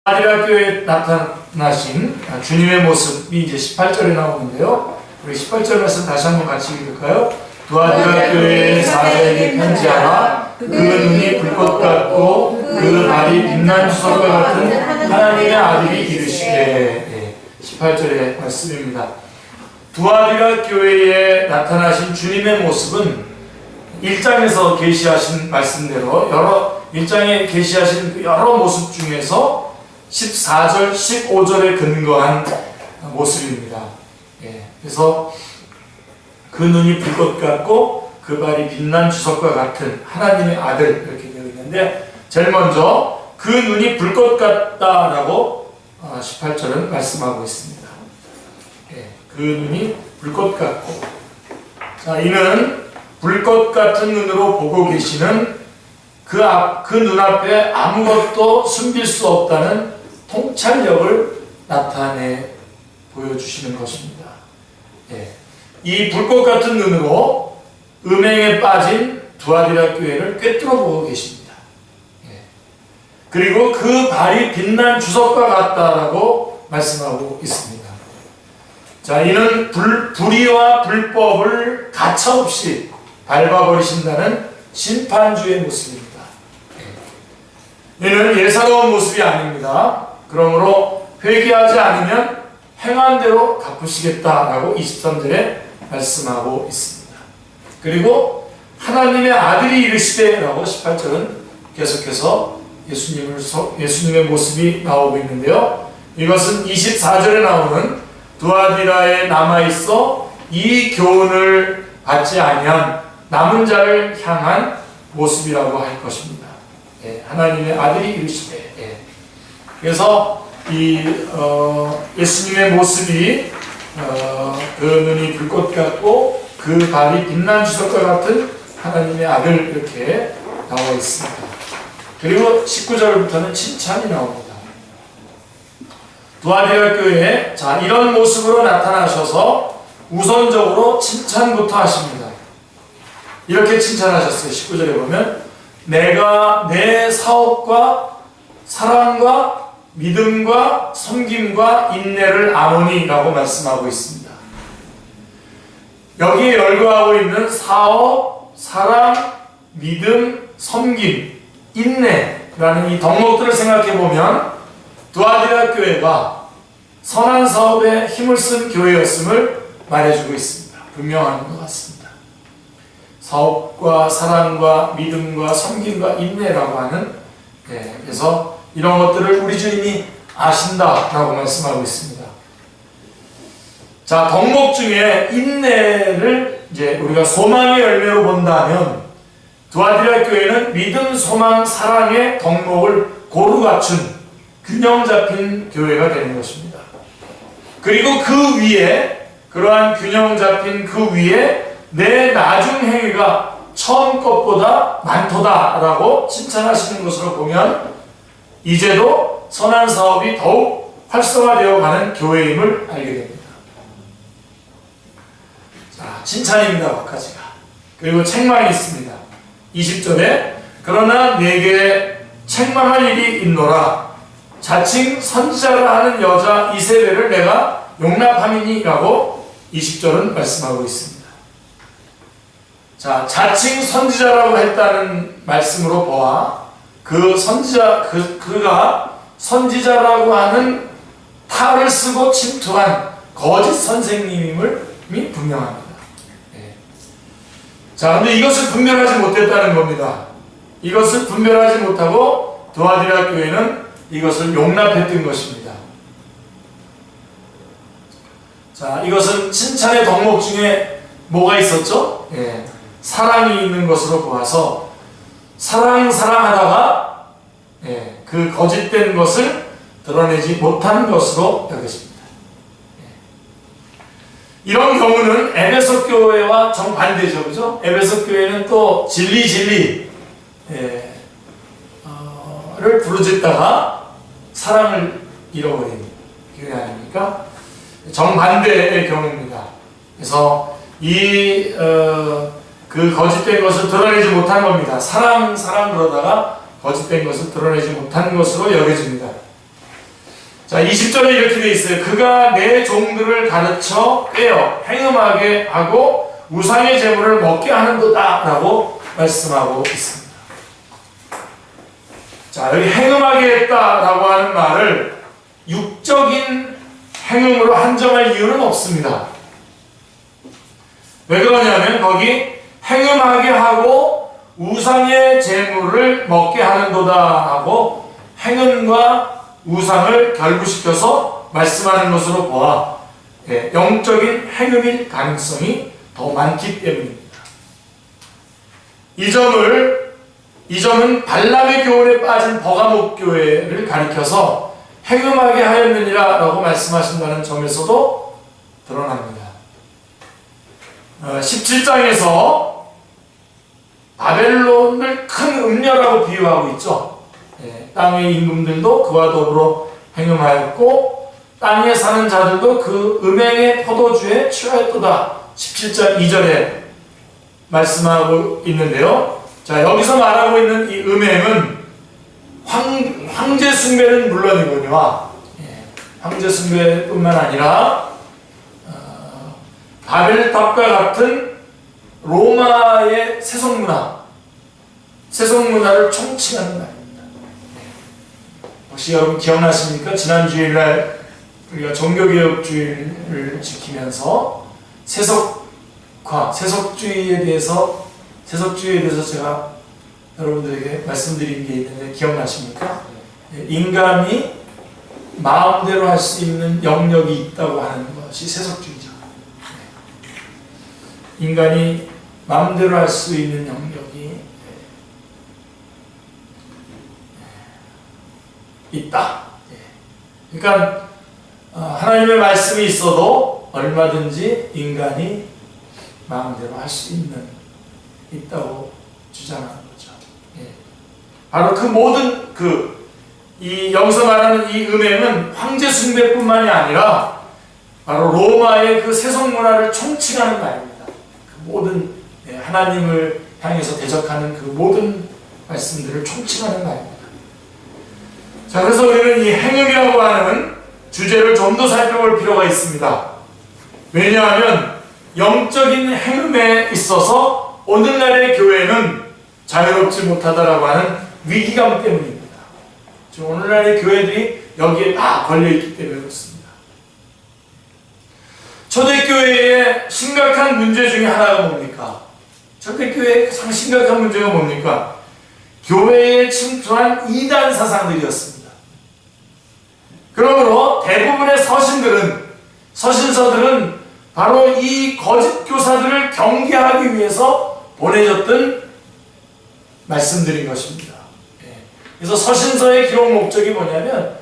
두아디라 교회에 나타나신 주님의 모습이 이제 18절에 나오는데요. 우리 18절 말씀 다시 한번 같이 읽을까요? 두아디라 교회의 사자에게 편지하라. 그 눈이 불꽃 같고 그 발이 빛난 주석과 같은 하나님의 아들이 이르시되. 18절의 말씀입니다. 두아디라 교회에 나타나신 주님의 모습은 1장에서 계시하신 말씀대로 1장에 계시하신 여러 모습 중에서 14절, 15절에 근거한 모습입니다. 그래서 그 눈이 불꽃 같고 그 발이 빛난 주석과 같은 하나님의 아들, 이렇게 되어 있는데, 제일 먼저 그 눈이 불꽃 같다라고 18절은 말씀하고 있습니다. 그 눈이 불꽃 같고, 자, 이는 불꽃 같은 눈으로 보고 계시는 그 눈앞에 아무것도 숨길 수 없다는 통찰력을 나타내 보여주시는 것입니다. 이 불꽃 같은 눈으로 음행에 빠진 두아디라 교회를 꿰뚫어 보고 계십니다. 그리고 그 발이 빛난 주석과 같다라고 말씀하고 있습니다. 자, 이는 불의와 불법을 가차없이 밟아버리신다는 심판주의 모습입니다. 이는 예사로운 모습이 아닙니다. 그러므로 회개하지 않으면 행한 대로 갚으시겠다라고 23절에 말씀하고 있습니다. 그리고 하나님의 아들이 이르시되라고 18절은 계속해서 예수님의 모습이 나오고 있는데요. 이것은 24절에 나오는 두아디라에 남아있어 이 교훈을 받지 아니한 남은 자를 향한 모습이라고 할 것입니다. 하나님의 아들이 이르시되. 그래서 예수님의 모습이 그 눈이 불꽃 같고 그 발이 빛난 주석과 같은 하나님의 아들, 이렇게 나와 있습니다. 그리고 19절부터는 칭찬이 나옵니다. 두아디라 교회에 이런 모습으로 나타나셔서 우선적으로 칭찬부터 하십니다. 이렇게 칭찬하셨어요. 19절에 보면 내가 내 사업과 사랑과 믿음과 섬김과 인내를 아노니 라고 말씀하고 있습니다. 여기에 열거하고 있는 사업, 사랑, 믿음, 섬김, 인내라는 이 덕목들을 생각해 보면 두아디라 교회가 선한 사업에 힘을 쓴 교회였음을 말해주고 있습니다. 분명한 것 같습니다. 사업과 사랑과 믿음과 섬김과 인내라고 하는, 그래서 이런 것들을 우리 주님이 아신다라고 말씀하고 있습니다. 자, 덕목 중에 인내를 이제 우리가 소망의 열매로 본다면 두아디라 교회는 믿음, 소망, 사랑의 덕목을 고루 갖춘 균형 잡힌 교회가 되는 것입니다. 그리고 그 위에, 그러한 균형 잡힌 그 위에 내 나중 행위가 처음 것보다 많도다라고 칭찬하시는 것으로 보면 이제도 선한 사업이 더욱 활성화되어 가는 교회임을 알게 됩니다. 자, 칭찬입니다. 몇 가지가. 그리고 책망이 있습니다. 20절에 그러나 내게 책망할 일이 있노라. 자칭 선지자라 하는 여자 이세벨을 내가 용납함이니라고 20절은 말씀하고 있습니다. 자, 자칭 선지자라고 했다는 말씀으로 보아 그 선지자, 그가 선지자라고 하는 탈을 쓰고 침투한 거짓 선생님임을 분명합니다. 자, 근데 이것을 분별하지 못했다는 겁니다. 이것을 분별하지 못하고 두아디라 교회는 이것을 용납했던 것입니다. 자, 이것은 칭찬의 덕목 중에 뭐가 있었죠? 사랑이 있는 것으로 보아서 사랑하다가 그 거짓된 것을 드러내지 못한 것으로 여겨집니다. 이런 경우는 에베소 교회와 정반대죠, 그죠? 에베소 교회는 또 진리를 부르짖다가 사랑을 잃어버린 교회 아닙니까? 정반대의 경우입니다. 그래서 그 거짓된 것을 드러내지 못한 겁니다. 사랑 그러다가 거짓된 것을 드러내지 못한 것으로 여겨집니다. 자, 20절에 이렇게 돼 있어요. 그가 내 종들을 가르쳐 꿰어 행음하게 하고 우상의 제물을 먹게 하는도다 라고 말씀하고 있습니다. 자, 여기 행음하게 했다라고 하는 말을 육적인 행음으로 한정할 이유는 없습니다. 왜 그러냐면 거기 행음하게 하고 우상의 제물을 먹게 하는도다 하고 행음과 우상을 결부시켜서 말씀하는 것으로 보아 영적인 행음일 가능성이 더 많기 때문입니다. 이 점은 발람의 교훈에 빠진 버가목 교회를 가리켜서 행음하게 하였느니라 라고 말씀하신다는 점에서도 드러납니다. 17장에서 바벨론을 큰 음녀라고 비유하고 있죠. 땅의 임금들도 그와 더불어 행음하였고 땅에 사는 자들도 그 음행의 포도주에 취하였도다. 17장 2절에 말씀하고 있는데요. 자, 여기서 말하고 있는 이 음행은 황제 숭배는 물론이거니와 황제 숭배뿐만 아니라 바벨탑과 같은 로마의 세속문화를 총칭하는 말입니다. 혹시 여러분 기억나십니까? 지난 주일날 우리가 종교개혁주의를 지키면서 세속주의에 대해서 제가 여러분들에게 말씀드린 게 있는데 기억나십니까? 인간이 마음대로 할 수 있는 영역이 있다고 하는 것이 세속주의죠. 인간이 마음대로 할 수 있는 영역이 있다. 그러니까 하나님의 말씀이 있어도 얼마든지 인간이 마음대로 할 수 있다고 주장하는 거죠. 바로 그 모든 이 여기서 말하는 이 음행은 황제 숭배뿐만이 아니라 바로 로마의 그 세속 문화를 총칭하는 말입니다. 그 모든 하나님을 향해서 대적하는 그 모든 말씀들을 총칭하는 말입니다. 자, 그래서 우리는 이 행음이라고 하는 주제를 좀 더 살펴볼 필요가 있습니다. 왜냐하면 영적인 행음에 있어서 오늘날의 교회는 자유롭지 못하다라고 하는 위기감 때문입니다. 지금 오늘날의 교회들이 여기에 다 걸려있기 때문에 그렇습니다. 초대교회의 심각한 문제 중에 하나가 뭡니까? 초대교회의 가장 심각한 문제가 뭡니까? 교회에 침투한 이단 사상들이었습니다. 그러므로 대부분의 서신서들은 바로 이 거짓 교사들을 경계하기 위해서 보내졌던 말씀들인 것입니다. 그래서 서신서의 기록 목적이 뭐냐면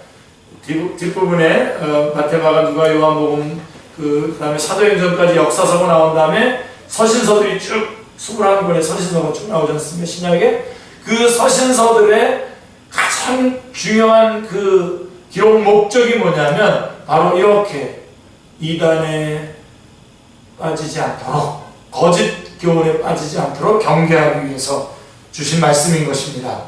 뒷부분에 마태마가 누가 요한복음 그 다음에 사도행전까지 역사서가 나온 다음에 서신서들이 쭉 21권의 서신서가 쭉 나오지 않습니까? 신약에 그 서신서들의 가장 중요한 그 기록 목적이 뭐냐면 바로 이렇게 이단에 빠지지 않도록 거짓 교훈에 빠지지 않도록 경계하기 위해서 주신 말씀인 것입니다.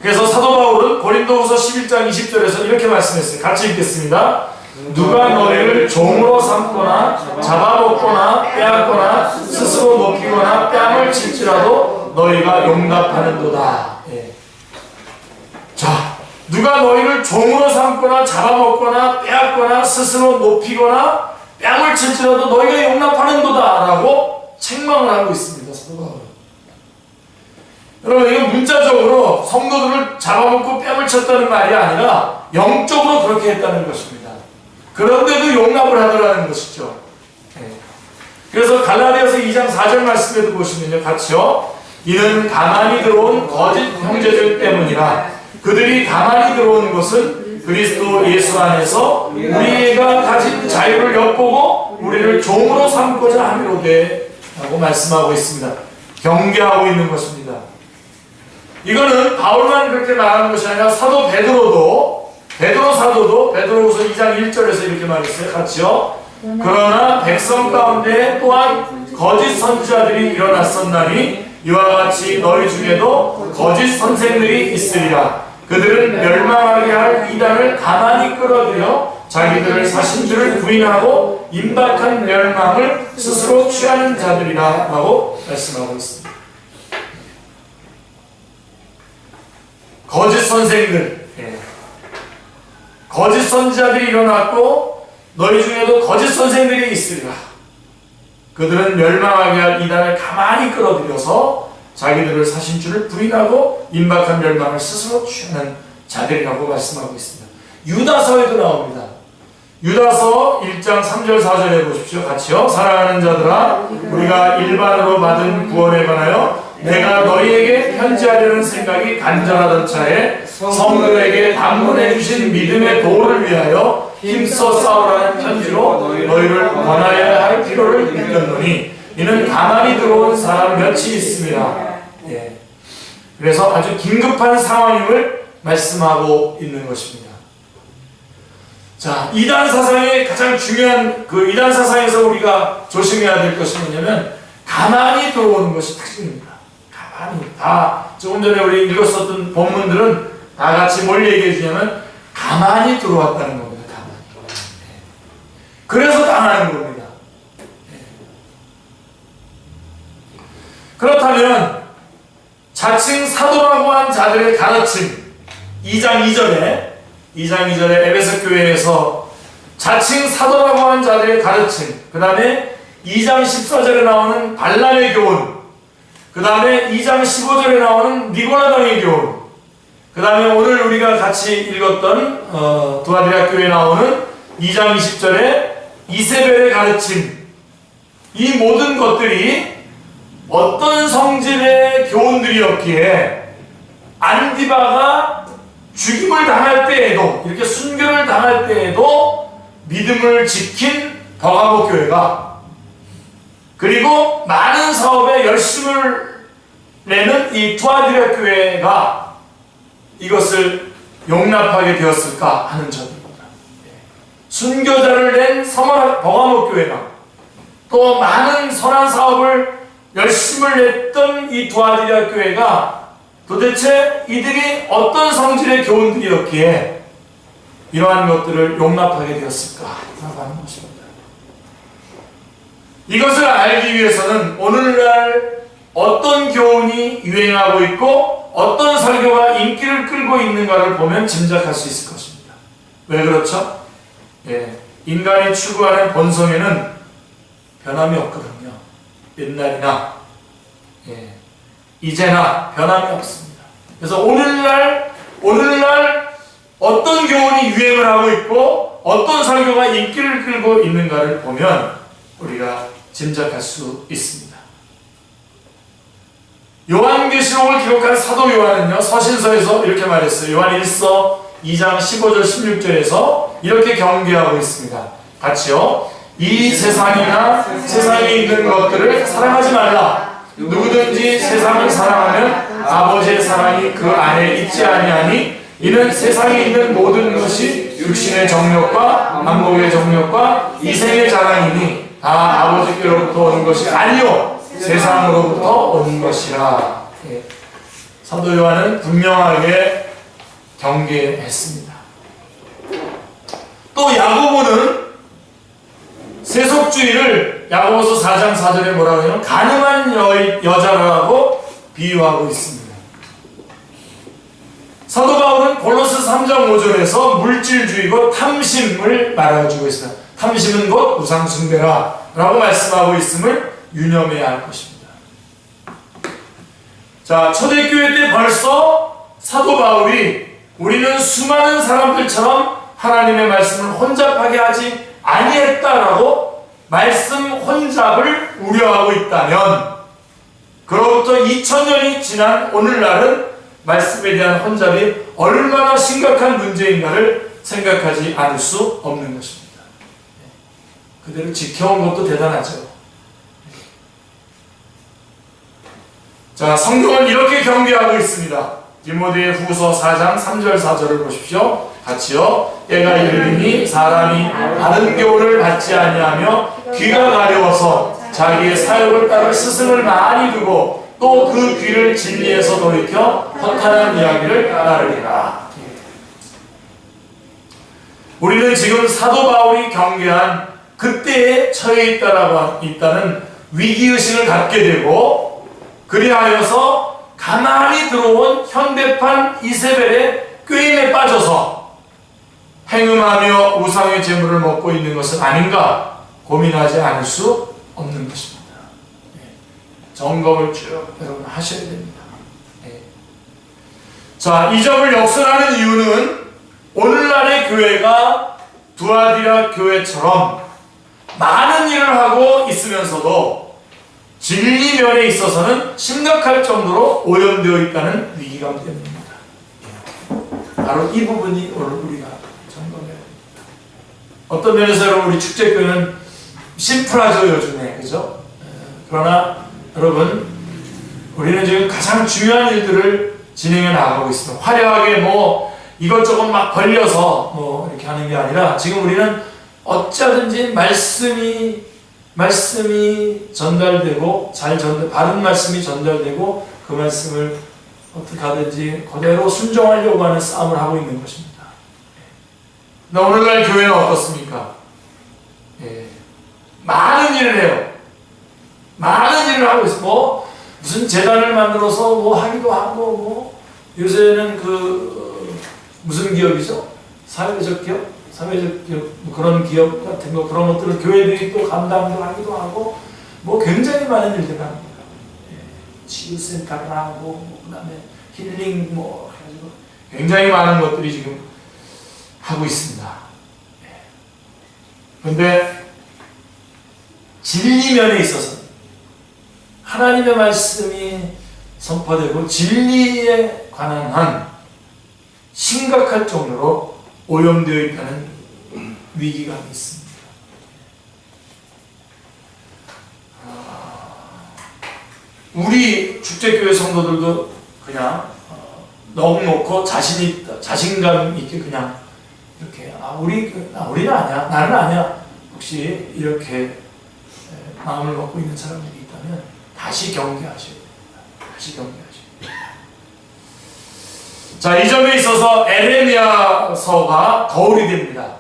그래서 사도 바울은 고린도후서 11장 20절에서 이렇게 말씀했어요. 같이 읽겠습니다. 누가 너희를 종으로 삼거나 잡아먹거나 빼앗거나 스스로 높이거나 뺨을 칠지라도 너희가 용납하는도다. 자, 누가 너희를 종으로 삼거나 잡아먹거나 빼앗거나 스스로 높이거나 뺨을 칠지라도 너희가 용납하는도다 라고 책망을 하고 있습니다. 사도 바울은. 여러분, 이건 문자적으로 성도들을 잡아먹고 뺨을 쳤다는 말이 아니라 영적으로 그렇게 했다는 것입니다. 그런데도 용납을 하더라는 것이죠. 그래서 갈라디아서 2장 4절 말씀에도 보시면요, 같이요. 이는 가만히 들어온 거짓 형제들 때문이라. 그들이 가만히 들어온 것은 그리스도 예수 안에서 우리가 가진 자유를 엿보고 우리를 종으로 삼고자 함이로되 라고 말씀하고 있습니다. 경계하고 있는 것입니다. 이거는 바울만 그렇게 말하는 것이 아니라 사도 베드로 사도도 베드로후서 2장 1절에서 이렇게 말했어요. 같이요. 그러나 백성 가운데 또한 거짓 선지자들이 일어났었나니 이와 같이 너희 중에도 거짓 선생들이 있으리라. 그들은 멸망하게 할 이단을 가만히 끌어들여 자기들을 사신 줄을 부인하고 임박한 멸망을 스스로 취하는 자들이라 라고 말씀하고 있습니다. 거짓 선생들, 거짓 선지자들이 일어났고 너희 중에도 거짓 선생들이 있으리라. 그들은 멸망하게 할 이단을 가만히 끌어들여서 자기들을 사신 줄을 부인하고 임박한 멸망을 스스로 취하는 자들이라고 말씀하고 있습니다. 유다서에도 나옵니다. 유다서 1장 3절 4절에 보십시오. 같이요. 사랑하는 자들아, 우리가 일반으로 받은 구원에 관하여 내가 너희에게 편지하려는 생각이 간절하던 차에 성도에게 단문해 주신 믿음의 도를 위하여 힘써 싸우라는 편지로 너희를 권하여야 할 필요를 느꼈노니 이는 가만히 들어온 사람 몇이 있습니다. 그래서 아주 긴급한 상황임을 말씀하고 있는 것입니다. 자, 이단 사상의 가장 중요한 그 이단 사상에서 우리가 조심해야 될 것이 뭐냐면 가만히 들어오는 것이 특징입니다. 가만히 다 조금 전에 우리 읽었었던 본문들은 다 같이 뭘 얘기해 주냐면 가만히 들어왔다는 겁니다. 가만히. 그래서 당하는 겁니다. 그렇다면 자칭 사도라고 한 자들의 가르침 2장 2절에 에베소 교회에서 자칭 사도라고 한 자들의 가르침, 그 다음에 2장 14절에 나오는 발람의 교훈, 그 다음에 2장 15절에 나오는 니고라당의 교훈, 그 다음에 오늘 우리가 같이 읽었던 두아디라 교회에 나오는 2장 20절에 이세벨의 가르침, 이 모든 것들이 어떤 성질의 교훈들이었기에 안디바가 죽임을 당할 때에도, 이렇게 순교를 당할 때에도 믿음을 지킨 버가모 교회가, 그리고 많은 사업에 열심을 내는 이 투아디라 교회가 이것을 용납하게 되었을까 하는 점입니다. 순교자를 낸 버가모 교회가 또 많은 선한 사업을 열심을 냈던 이 두아디라 교회가 도대체 이들이 어떤 성질의 교훈들이었기에 이러한 것들을 용납하게 되었을까 하는 것입니다. 이것을 알기 위해서는 오늘날 어떤 교훈이 유행하고 있고 어떤 설교가 인기를 끌고 있는가를 보면 짐작할 수 있을 것입니다. 왜 그렇죠? 인간이 추구하는 본성에는 변함이 없거든요. 옛날이나 이제나 변함이 없습니다. 그래서 오늘날 어떤 교훈이 유행을 하고 있고 어떤 설교가 인기를 끌고 있는가를 보면 우리가 짐작할 수 있습니다. 요한계시록을 기록한 사도 요한은요, 서신서에서 이렇게 말했어요. 요한 1서 2장 15절 16절에서 이렇게 경계하고 있습니다. 같이요. 이 세상이나 세상에 있는 것들을 사랑하지 말라. 누구든지 세상을 사랑하면 아버지의 사랑이 그 안에 있지 아니하니 이는 세상에 있는 모든 것이 육신의 정욕과 만목의 정욕과 이생의 자랑이니 다 아버지께로부터 오는 것이 아니요 세상으로부터 온 것이라. 사도 요한은 분명하게 경계했습니다. 또 야고보는 세속주의를 야고보서 4장 4절에 뭐라고 하냐면 가늠한 여자라고 비유하고 있습니다. 사도 바울은 골로새 3장 5절에서 물질주의고 탐심을 말해주고 있습니다. 탐심은 곧 우상숭배라 라고 말씀하고 있음을 유념해야 할 것입니다. 자, 초대교회 때 벌써 사도 바울이 우리는 수많은 사람들처럼 하나님의 말씀을 혼잡하게 하지 아니했다라고 말씀 혼잡을 우려하고 있다면, 그로부터 2000년이 지난 오늘날은 말씀에 대한 혼잡이 얼마나 심각한 문제인가를 생각하지 않을 수 없는 것입니다. 그대로 지켜온 것도 대단하죠. 자, 성경은 이렇게 경계하고 있습니다. 디모데 후서 4장 3절 4절을 보십시오. 같이요. 때가 이르리니 사람이 다른 교훈을 받지 아니하며 귀가 가려워서 자기의 사역을 따를 스승을 많이 두고 또 그 귀를 진리에서 돌이켜 허탄한 이야기를 따르리라. 우리는 지금 사도 바울이 경계한 그때에 처해 있다는 위기의식을 갖게 되고, 그리하여서 가만히 들어온 현대판 이세벨의 꾀임에 빠져서 행음하며 우상의 재물을 먹고 있는 것은 아닌가 고민하지 않을 수 없는 것입니다. 점검을 쭉 여러분 하셔야 됩니다. 자, 이 점을 역설하는 이유는 오늘날의 교회가 두아디라 교회처럼 많은 일을 하고 있으면서도 진리면에 있어서는 심각할 정도로 오염되어 있다는 위기감 때문입니다. 바로 이 부분이 오늘 우리가 점검해야 됩니다. 어떤 면에서 여러분, 우리 축제교회는 심플하죠, 요즘에. 그죠? 그러나 여러분, 우리는 지금 가장 중요한 일들을 진행해 나가고 있습니다. 화려하게 뭐 이것저것 막 벌려서 뭐 이렇게 하는 게 아니라, 지금 우리는 어쩌든지 말씀이 전달되고 바른 말씀이 전달되고 그 말씀을 어떻게 하든지 그대로 순종하려고 하는 싸움을 하고 있는 것입니다. 오늘날 교회는 어떻습니까? 많은 일을 해요. 많은 일을 하고 있어요. 뭐 무슨 재단을 만들어서 뭐 하기도 하고, 뭐 요새는 무슨 기업이죠? 사회적 기업? 뭐 그런 기업 같은 거, 그런 것들을 교회들이 또 감당도 하기도 하고, 뭐 굉장히 많은 일들을 합니다. 치유센터를 하고, 뭐 그다음에 힐링 뭐 해가지고 굉장히 많은 것들이 지금 하고 있습니다. 그런데 진리면에 있어서 하나님의 말씀이 선포되고 진리에 관한 한 심각할 정도로 오염되어 있다는 위기감이 있습니다. 우리 축제교회 성도들도 그냥 넉넉고 자신감 있게 그냥 이렇게 우리는 아니야, 나는 아니야, 혹시 이렇게 마음을 먹고 있는 사람들이 있다면 다시 경계하셔야 됩니다. 다시 경계하셔야 됩니다. 자, 이 점에 있어서 에레미야서가 거울이 됩니다.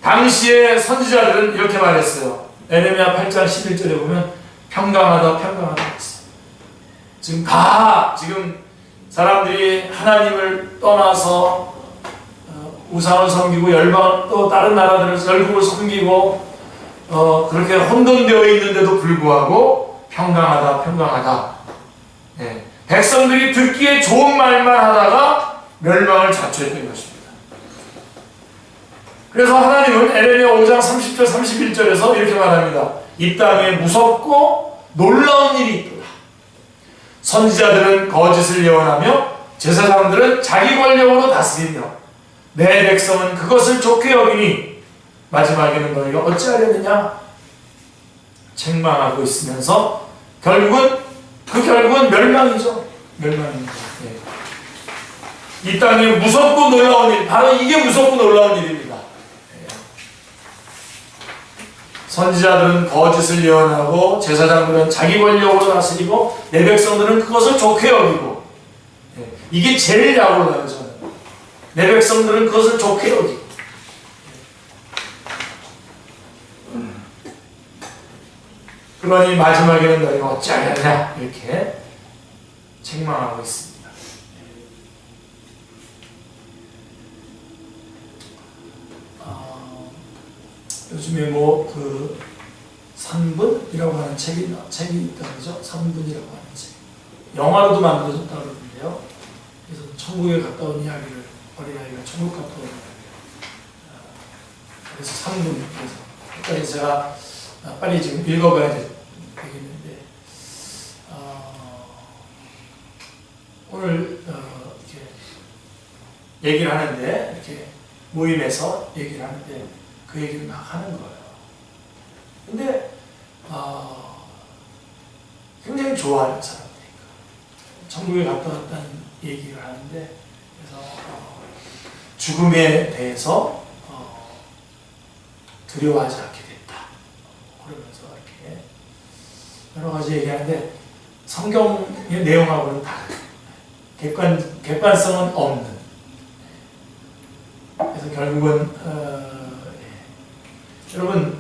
당시의 선지자들은 이렇게 말했어요. 에레미야 8장 11절에 보면 평강하다 했어요. 지금 사람들이 하나님을 떠나서 우상을 섬기고 또 다른 나라들을 열국을 섬기고 그렇게 혼돈되어 있는데도 불구하고 평강하다. 백성들이 듣기에 좋은 말만 하다가 멸망을 자초했던 것입니다. 그래서 하나님은 에레미야 5장 30절 31절에서 이렇게 말합니다. 이 땅에 무섭고 놀라운 일이 있도다. 선지자들은 거짓을 예언하며 제사장들은 자기 권력으로 다스리며 내 백성은 그것을 좋게 여기니 마지막에는 너희가 어찌하려느냐 책망하고 있으면서 결국은 멸망이죠. 멸망입니다. 이 땅에 무섭고 놀라운 일, 바로 이게 무섭고 놀라운 일입니다. 선지자들은 거짓을 예언하고 제사장들은 자기 권력으로 다스리고 내 백성들은 그것을 좋게 여기고, 이게 제일 약올라요. 저는 내 백성들은 그것을 좋게 여기고, 그러니 마지막에는 너희가 어찌하려냐 이렇게 책망하고 있습니다. 요즘에 뭐 그 산분이라고 하는 책이 있다고 그러죠. 산분이라고 하는 책. 영화로도 만들어졌다고 그러는데요. 그래서 천국에 갔다 온 이야기를, 어린아이가 천국 갔다 온 이야기를. 그래서 산분. 그래서 제가 빨리 지금 읽어봐야 되겠는데, 오늘 이렇게 얘기를 하는데, 이렇게 모임에서 얘기를 하는데 그 얘기를 막 하는 거예요. 근데 굉장히 좋아요, 사람들이. 천국에 갔다 왔다는 얘기를 하는데, 그래서 죽음에 대해서 두려워하지 않게 됐다. 그러면서 이렇게 여러 가지 얘기하는데 성경의 내용하고는 다르고 객관성은 없는. 그래서 결국은 여러분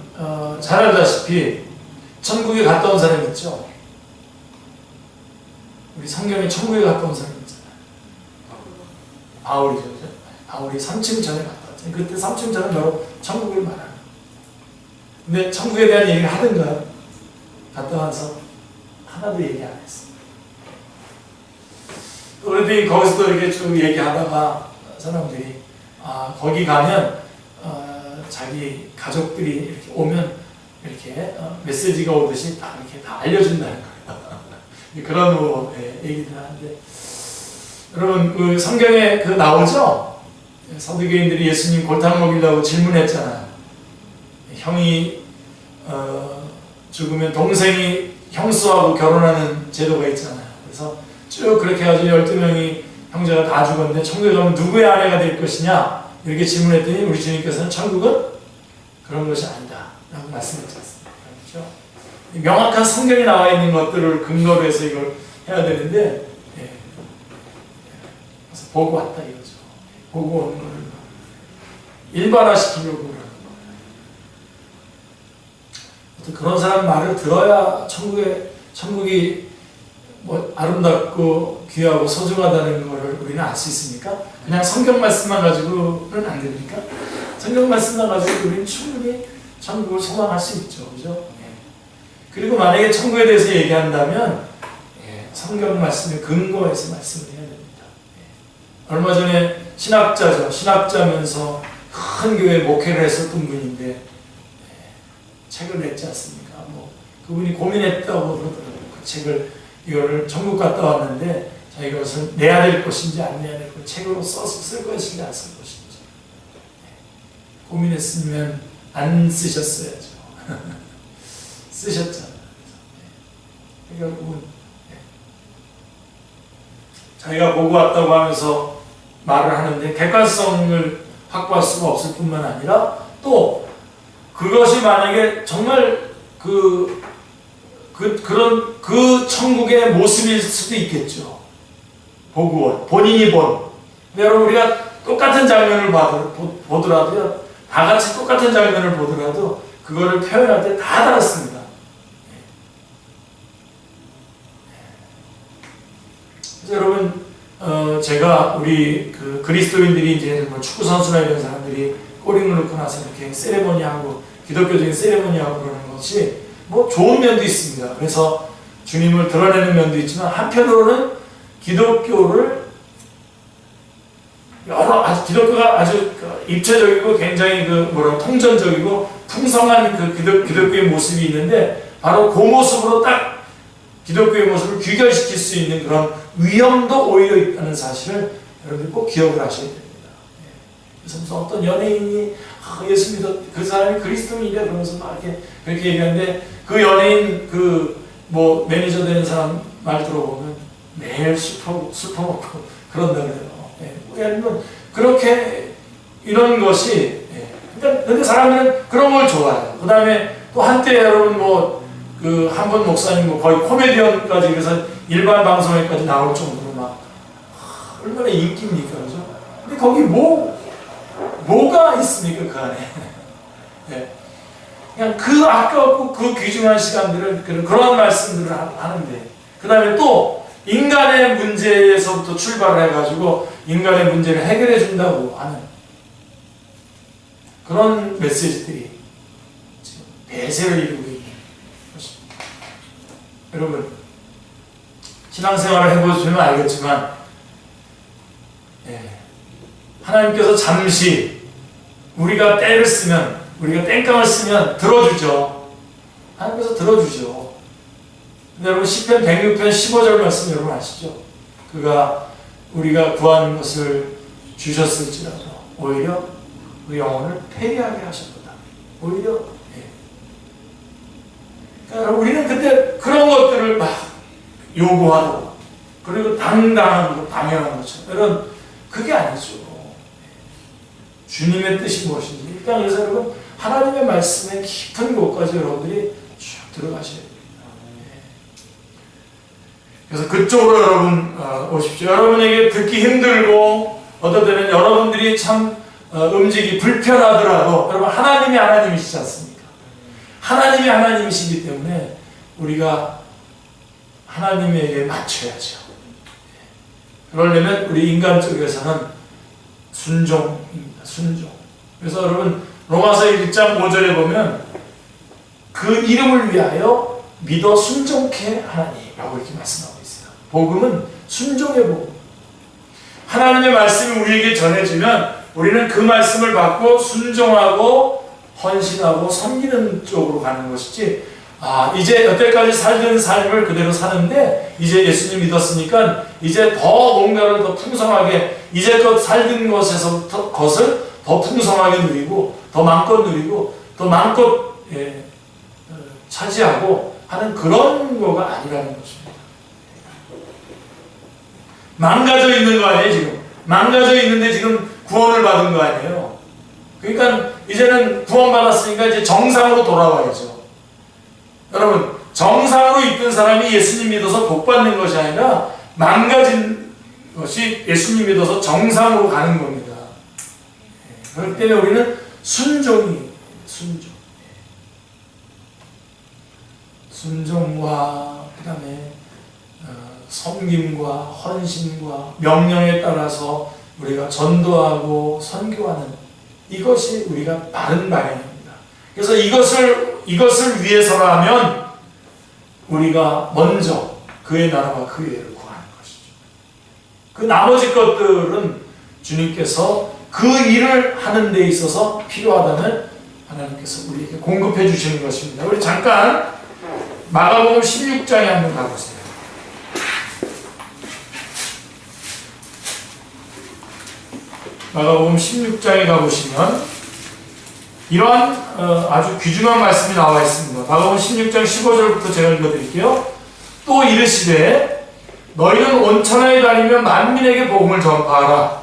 잘 알다시피 천국에 갔다 온 사람 있죠? 우리 성경에 천국에 갔다 온 사람 있잖아요. 바울이죠. 바울이 3층 전에 갔다 왔잖아요. 그때 3층 전은 바로 천국을 말하는 거예요. 근데 천국에 대한 얘기를 하든가 갔다 와서 하나도 얘기 안 했어요. 그런데 거기서도 이렇게 쭉 얘기하다가 사람들이 거기 가면 자기 가족들이 이렇게 오면 이렇게 메시지가 오듯이 다 이렇게 다 알려준다는 거예요. 그런 뭐 얘기들 하는데 여러분 그 성경에 그 나오죠? 서두개인들이 예수님 골탕 먹이려고 질문했잖아요. 형이 죽으면 동생이 형수하고 결혼하는 제도가 있잖아요. 그래서 쭉 그렇게 해가지고 12명이 형제가 다 죽었는데 천국에 가면 누구의 아내가 될 것이냐 이렇게 질문했더니 우리 주님께서는 천국은 그런 것이 아니다 라고 말씀하셨지 않습니까? 그렇죠? 명확한 성경에 나와 있는 것들을 근거로 해서 이걸 해야 되는데 그래서 보고 왔다 이거죠. 보고 온 거를 일반화시키려고 그러는 거예요. 그런 사람 말을 들어야 천국이 뭐 아름답고 귀하고 소중하다는 것을 우리는 알 수 있습니까? 그냥 성경 말씀만 가지고는 안 됩니까? 성경 말씀만 가지고 우리는 충분히 천국을 소망할 수 있죠. 그죠? 그리고 만약에 천국에 대해서 얘기한다면 성경 말씀에 근거해서 말씀을 해야 됩니다. 얼마 전에 신학자죠. 신학자면서 큰 교회 목회를 했었던 분인데 책을 냈지 않습니까? 뭐 그분이 고민했다고 그러더라고요. 그 책을 이거를 천국 갔다 왔는데 자기가 이것을 내야 될 것인지 안 내야 될 것인지 책으로 써서 쓸 것인지 안 쓸 것인지 고민했으면 안 쓰셨어야죠. 쓰셨잖아요. 결국은 자기가 보고 왔다고 하면서 말을 하는데 객관성을 확보할 수가 없을 뿐만 아니라 또 그것이 만약에 정말 그런 천국의 모습일 수도 있겠죠. 보고 본인이 본. 근데 여러분 우리가 똑같은 장면을 보더라도요. 다 같이 똑같은 장면을 보더라도 그거를 표현할 때 다 다릅니다. 그래서 여러분 제가 우리 그리스도인들이 이제 뭐 축구 선수나 이런 사람들이 골을 넣고 나서 이렇게 세레모니하고 기독교적인 세레모니하고 그러는 것이 뭐 좋은 면도 있습니다. 그래서 주님을 드러내는 면도 있지만 한편으로는 기독교가 아주 입체적이고 굉장히 통전적이고 풍성한 기독교의 모습이 있는데 바로 그 모습으로 딱 기독교의 모습을 귀결시킬 수 있는 그런 위험도 오히려 있다는 사실을 여러분들 꼭 기억을 하셔야 됩니다. 그래서 무슨 어떤 연예인이 예수 믿어 그 사람이 그리스도인이래 그러면서 막 이렇게 그렇게 얘기하는데 그 연예인 뭐 매니저 되는 사람 말 들어보면 매일 술 퍼먹고 그런다 그래요. 왜냐하면 그렇게 이런 것이 근데 사람들은 그런 걸 좋아해요. 그 다음에 또 한때 여러분 한 분 목사님 거의 코미디언까지 그래서 일반 방송에까지 나올 정도로 막 얼마나 인기입니까, 그죠? 근데 거기 뭐가 있습니까 그 안에? 그냥 그 아까웠고 그 귀중한 시간들을 그런 말씀들을 하는데 그 다음에 또 인간의 문제에서부터 출발을 해가지고 인간의 문제를 해결해 준다고 하는 그런 메시지들이 지금 대세를 이루고 있는 것입니다. 여러분 신앙생활을 해보시면 알겠지만 하나님께서 잠시 우리가 때를 쓰면 우리가 땡깡을 쓰면 들어주죠. 하나님께서 들어주죠. 근데 여러분 시편 106편 15절 말씀 여러분 아시죠? 그가 우리가 구한 것을 주셨을지라도 오히려 그 영혼을 패리하게 하셨다. 오히려 그러니까 우리는 그때 그런 것들을 막 요구하고 그리고 당당하고 당연한 것처럼 여러분 그게 아니죠. 주님의 뜻이 무엇인지 일단 그래서 여러분 하나님의 말씀의 깊은 곳까지 여러분들이 쭉 들어가셔야 됩니다. 그래서 그쪽으로 여러분 오십시오. 여러분에게 듣기 힘들고 어떨 때는 여러분들이 참 움직이 불편하더라도 여러분 하나님이 하나님이시지 않습니까? 하나님이 하나님이시기 때문에 우리가 하나님에게 맞춰야죠. 그러려면 우리 인간 쪽에서는 순종입니다. 순종. 그래서 여러분 로마서 1장 5절에 보면 그 이름을 위하여 믿어 순종케 하나니라고 이렇게 말씀하고 있어요. 복음은 순종의 복음. 하나님의 말씀이 우리에게 전해지면 우리는 그 말씀을 받고 순종하고 헌신하고 섬기는 쪽으로 가는 것이지, 이제 여태까지 살던 삶을 그대로 사는데 이제 예수님 믿었으니까 이제 더 뭔가를 더 풍성하게 이제껏 살던 것을 더 풍성하게 누리고 더 마음껏 누리고 더 마음껏 차지하고 하는 그런 거가 아니라는 것입니다. 망가져 있는 거 아니에요 지금. 망가져 있는데 지금 구원을 받은 거 아니에요. 그러니까 이제는 구원받았으니까 이제 정상으로 돌아와야죠. 여러분 정상으로 있던 사람이 예수님 믿어서 복 받는 것이 아니라 망가진 것이 예수님 믿어서 정상으로 가는 겁니다. 그렇기 때문에 우리는 순종과 그 다음에 섬김과 헌신과 명령에 따라서 우리가 전도하고 선교하는 이것이 우리가 바른 방향입니다. 그래서 이것을 위해서라면 우리가 먼저 그의 나라와 그의 의를 구하는 것이죠. 그 나머지 것들은 주님께서 그 일을 하는 데 있어서 필요하다면 하나님께서 우리에게 공급해 주시는 것입니다. 우리 잠깐 마가복음 16장에 한번 가보세요. 마가복음 16장에 가보시면 이러한 아주 귀중한 말씀이 나와 있습니다. 마가복음 16장 15절부터 제가 읽어드릴게요. 또 이르시되 너희는 온 천하에 다니며 만민에게 복음을 전파하라.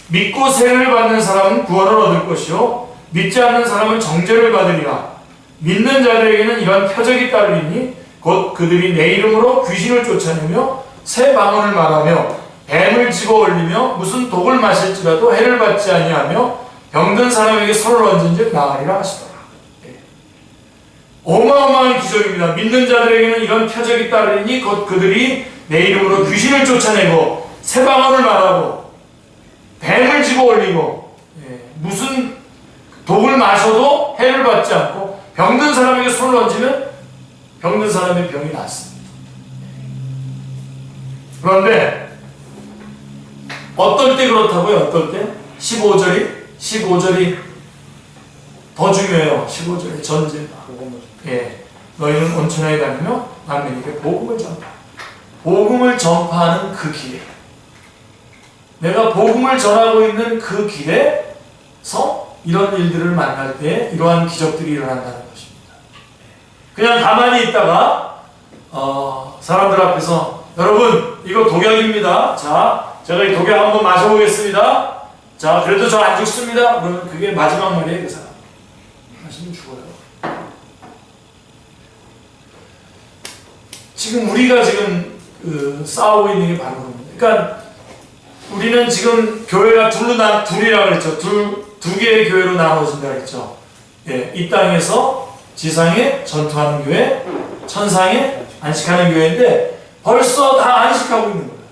믿고 세례를 받는 사람은 구원을 얻을 것이요 믿지 않는 사람은 정죄를 받으리라. 믿는 자들에게는 이런 표적이 따르리니 곧 그들이 내 이름으로 귀신을 쫓아내며 새 방언을 말하며 뱀을 집어 올리며 무슨 독을 마실지라도 해를 받지 아니하며 병든 사람에게 손을 얹은즉 나으리라 하시더라. 어마어마한 기적입니다. 믿는 자들에게는 이런 표적이 따르니 곧 그들이 내 이름으로 귀신을 쫓아내고 새 방언을 말하고 뱀을 집어 올리고 무슨 독을 마셔도 해를 받지 않고 병든 사람에게 손을 얹으면 병든 사람의 병이 낫습니다. 그런데 어떨 때 그렇다고요? 어떨 때? 15절이 더 중요해요. 15절의 전제가. 너희는 온 천하에 다니며 만민에게 복음을 전파. 복음을 전파하는 그 길에 내가 복음을 전하고 있는 그 길에서 이런 일들을 만날 때 이러한 기적들이 일어난다는 것입니다. 그냥 가만히 있다가 사람들 앞에서 여러분 이거 독약입니다. 자 제가 이 독약 한번 마셔보겠습니다. 자 그래도 저 안 죽습니다. 그러면 그게 마지막 말이에요. 그 사람 마시면 죽어요. 지금 우리가 지금 싸우고 있는 게 바로 그겁니다. 그러니까 우리는 지금 교회가 둘이라고 그랬죠. 두 개의 교회로 나눠진다 그랬죠. 이 땅에서 지상에 전투하는 교회, 천상에 안식하는 교회인데 벌써 다 안식하고 있는 거예요.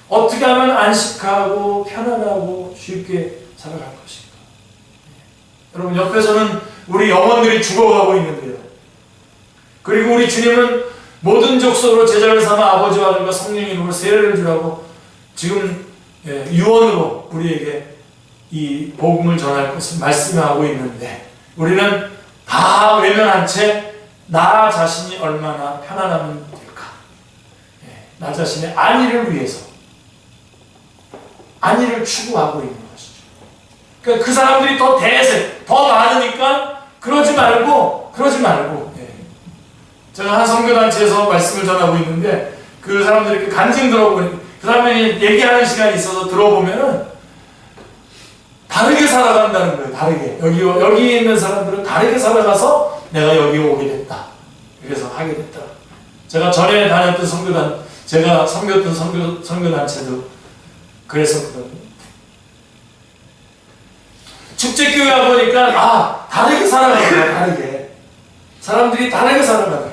어떻게 하면 안식하고 편안하고 쉽게 살아갈 것인가. 여러분 옆에서는 우리 영혼들이 죽어가고 있는데요. 그리고 우리 주님은 모든 족속으로 제자를 삼아 아버지와 아들과 성령의 이름으로 세례를 주라고 지금 유언으로 우리에게 이 복음을 전할 것을 말씀하고 있는데 우리는 다 외면한 채 나 자신이 얼마나 편안하면 될까? 나 자신의 안위를 위해서 안위를 추구하고 있는 것이죠. 그러니까 그 사람들이 더 많으니까 그러지 말고 제가 한 선교단체에서 말씀을 전하고 있는데 그 사람들이 이렇게 간증 들어보니 그 사람이 얘기하는 시간이 있어서 들어보면은 다르게 살아간다는 거예요. 다르게 여기 있는 사람들은 다르게 살아가서 내가 여기 오게 됐다. 그래서 하게 됐다. 제가 전에 다녔던 선교단 제가 선교했던 선교단체도 그랬었거든요. 축제교회 와보니까 다르게 살아가더라. 다르게 사람들이 다르게 살아가더라.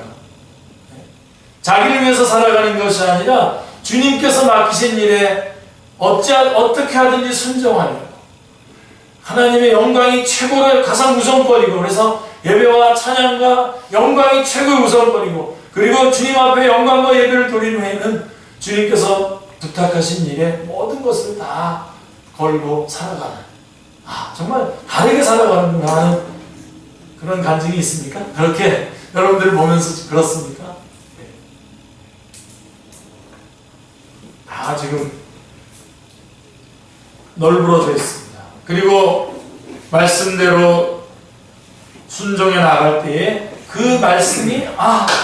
자기를 위해서 살아가는 것이 아니라 주님께서 맡기신 일에 어떻게 하든지 순종하려고, 하나님의 영광이 최고로 가장 우선권이고, 그래서 예배와 찬양과 영광이 최고의 우선권이고, 그리고 주님 앞에 영광과 예배를 드린 후에는 주님께서 부탁하신 일에 모든 것을 다 걸고 살아가는, 정말 다르게 살아가는구나 하는 그런 간증이 있습니까? 그렇게 여러분들 보면서 그렇습니까? 다 지금 널브러져 있습니다. 그리고 말씀대로 순종해 나갈 때에 그 말씀이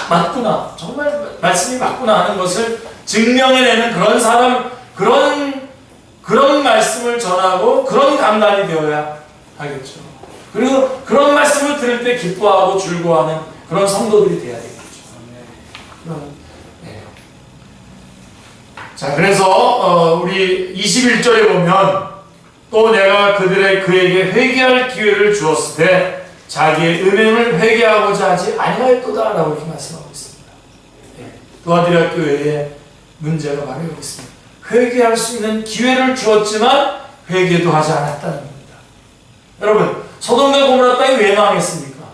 맞구나, 정말 말씀이 맞구나 하는 것을 증명해내는 그런 사람, 그런 말씀을 전하고 그런 강단이 되어야 하겠죠. 그리고 그런 말씀을 들을 때 기뻐하고 즐거워하는 그런 성도들이 되어야 되겠죠. 자, 그래서 우리 21절에 보면, 또 내가 그에게 회개할 기회를 주었을 때 자기의 음행을 회개하고자 하지 아니하였도다 라고 이렇게 말씀하고 있습니다. 두아디라 교회의 문제가 바로 여기 있습니다. 회개할 수 있는 기회를 주었지만 회개도 하지 않았다는 겁니다. 여러분, 소돔과 고모라 땅이 왜 망했습니까?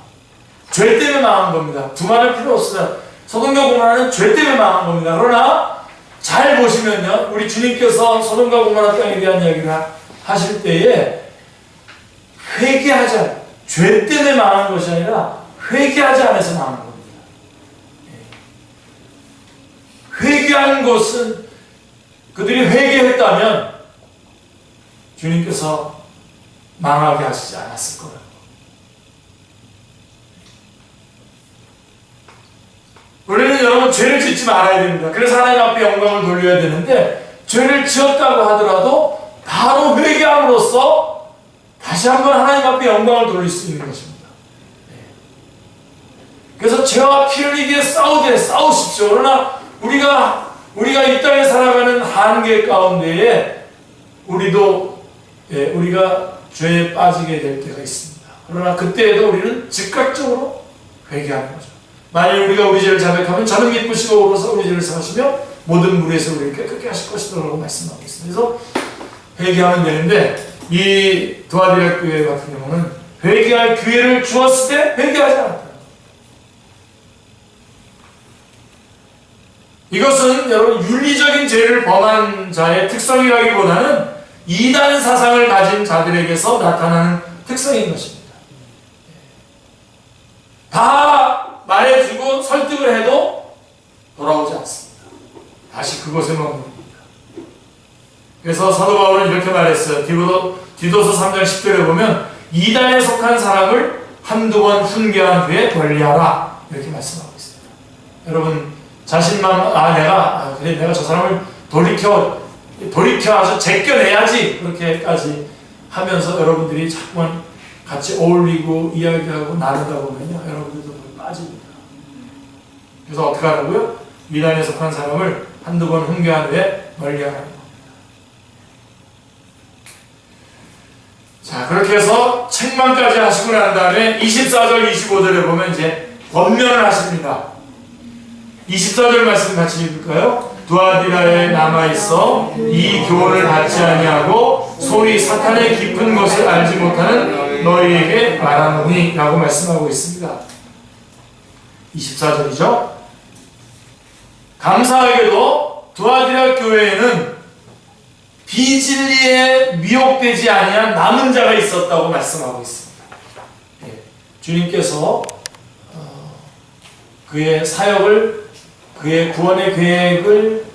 죄 때문에 망한 겁니다. 두말할 필요 없어요. 소돔과 고모라는 죄 때문에 망한 겁니다. 그러나 잘 보시면요, 우리 주님께서 소돔과 고모라 땅에 대한 이야기를 하실 때에 회개하지 않아, 죄 때문에 망한 것이 아니라 회개하지 않아서 망한 겁니다. 회개한 것은, 그들이 회개했다면 주님께서 망하게 하시지 않았을 거예요. 우리는 여러분 죄를 짓지 말아야 됩니다. 그래서 하나님 앞에 영광을 돌려야 되는데, 죄를 지었다고 하더라도 바로 회개함으로써 다시 한번 하나님 앞에 영광을 돌릴 수 있는 것입니다. 그래서 죄와 피 흘리기에 싸우십시오. 그러나 우리가 이 땅에 살아가는 한계 가운데에 우리가 죄에 빠지게 될 때가 있습니다. 그러나 그때에도 우리는 즉각적으로 회개하는 거죠. 만일 우리가 우리 죄를 자백하면 저는 기쁘시고 오로서 우리 죄를 사하시며 모든 무리에서 우리를 깨끗게 하실 것이라고 말씀하고 있습니다. 그래서 회개하면 되는데, 이 두아디라 교회 같은 경우는 회개할 기회를 주었을 때 회개하지 않았다. 이것은 여러분 윤리적인 죄를 범한 자의 특성이라기보다는 이단 사상을 가진 자들에게서 나타나는 특성인 것입니다. 다 말해주고 설득을 해도 돌아오지 않습니다. 다시 그곳에 머뭅니다. 그래서 사도 바울은 이렇게 말했어요. 디도서 3장 10절에 보면 이단에 속한 사람을 한두 번 훈계한 후에 권리하라, 이렇게 말씀하고 있습니다. 여러분 자신만 내가 저 사람을 돌이켜 아주 제껴내야지, 그렇게까지 하면서 여러분들이 자꾸만 같이 어울리고 이야기하고 나누다 보면요, 여러분들도 빠집니다. 그래서 어떻게 하라고요? 이단에 속한 사람을 한두 번 훈계한 후에 멀리하라는 겁니다. 자, 그렇게 해서 책망까지 하시고 난 다음에 24절 25절에 보면 이제 권면을 하십니다. 24절 말씀 같이 읽을까요? 두아디라에 남아있어 이 교훈을 받지 아니하고 소위 사탄의 깊은 것을 알지 못하는 너희에게 말하노니 라고 말씀하고 있습니다. 24절이죠. 감사하게도 두아디라 교회에는 비진리에 미혹되지 아니한 남은 자가 있었다고 말씀하고 있습니다. 주님께서 그의 사역을, 그의 구원의 계획을,